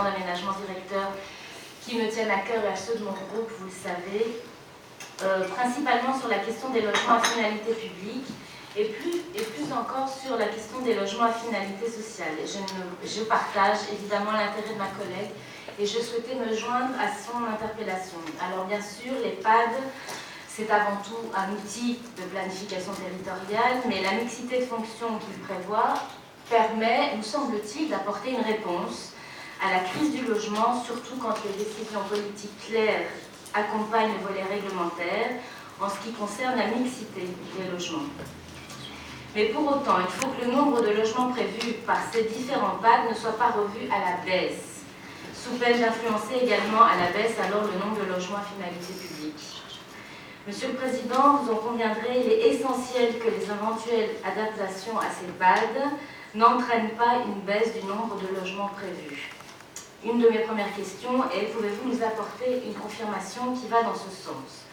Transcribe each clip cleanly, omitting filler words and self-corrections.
d'aménagement directeur qui me tiennent à cœur et à ceux de mon groupe, vous le savez, principalement sur la question des logements à finalité publique et plus encore sur la question des logements à finalité sociale. Et je partage évidemment l'intérêt de ma collègue et je souhaitais me joindre à son interpellation. Alors bien sûr, les PAD, c'est avant tout un outil de planification territoriale, mais la mixité de fonctions qu'il prévoit permet, nous semble-t-il, d'apporter une réponse à la crise du logement, surtout quand les décisions politiques claires accompagnent le volet réglementaire en ce qui concerne la mixité des logements. Mais pour autant, il faut que le nombre de logements prévus par ces différents PAD ne soit pas revu à la baisse, sous peine d'influencer également à la baisse alors le nombre de logements à finalité publique. Monsieur le Président, vous en conviendrez, il est essentiel que les éventuelles adaptations à ces PAD n'entraînent pas une baisse du nombre de logements prévus. Une de mes premières questions est, pouvez-vous nous apporter une confirmation qui va dans ce sens?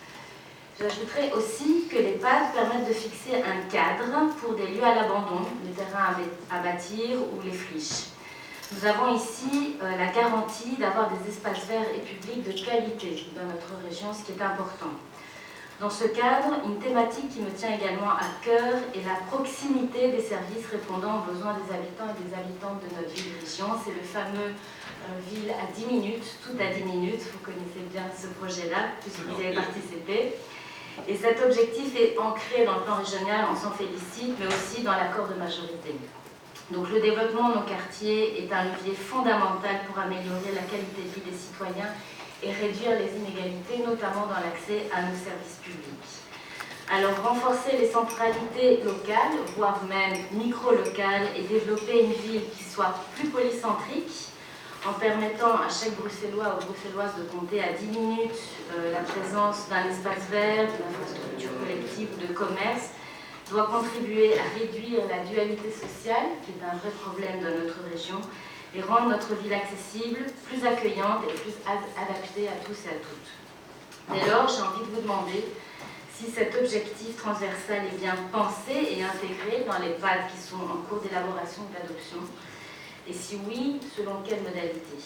J'ajouterai aussi que les PAD permettent de fixer un cadre pour des lieux à l'abandon, les terrains à bâtir ou les friches. Nous avons ici la garantie d'avoir des espaces verts et publics de qualité dans notre région, ce qui est important. Dans ce cadre, une thématique qui me tient également à cœur est la proximité des services répondant aux besoins des habitants et des habitantes de notre ville-région. C'est le fameux ville à 10 minutes, tout à 10 minutes. Vous connaissez bien ce projet-là, puisque vous y avez participé. Et cet objectif est ancré dans le plan régional, on s'en félicite, mais aussi dans l'accord de majorité. Donc le développement de nos quartiers est un levier fondamental pour améliorer la qualité de vie des citoyens et réduire les inégalités, notamment dans l'accès à nos services publics. Alors renforcer les centralités locales, voire même micro-locales, et développer une ville qui soit plus polycentrique, en permettant à chaque Bruxellois ou Bruxelloise de compter à 10 minutes la présence d'un espace vert, d'une infrastructure collective ou de commerce, doit contribuer à réduire la dualité sociale, qui est un vrai problème dans notre région, et rendre notre ville accessible, plus accueillante et plus adaptée à tous et à toutes. Dès lors, j'ai envie de vous demander si cet objectif transversal est bien pensé et intégré dans les PAD qui sont en cours d'élaboration ou d'adoption, et si oui, selon quelle modalité.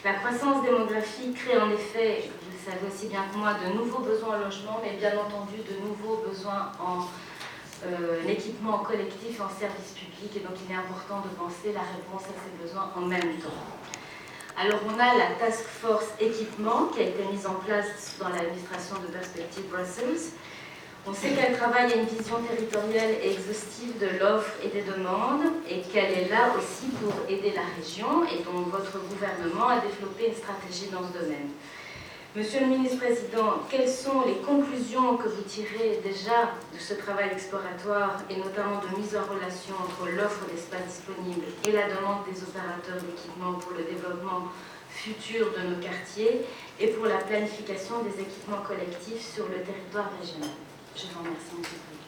La croissance démographique crée en effet, vous le savez aussi bien que moi, de nouveaux besoins en logement, mais bien entendu de nouveaux besoins en l'équipement collectif et en services publics, et donc il est important de penser la réponse à ces besoins en même temps. Alors on a la Task Force équipement qui a été mise en place dans l'administration de Perspective Brussels. On sait qu'elle travaille à une vision territoriale et exhaustive de l'offre et des demandes et qu'elle est là aussi pour aider la région et dont votre gouvernement a développé une stratégie dans ce domaine. Monsieur le ministre-président, quelles sont les conclusions que vous tirez déjà de ce travail exploratoire et notamment de mise en relation entre l'offre d'espace disponible et la demande des opérateurs d'équipement pour le développement futur de nos quartiers et pour la planification des équipements collectifs sur le territoire régional? Je vous remercie, monsieur le président.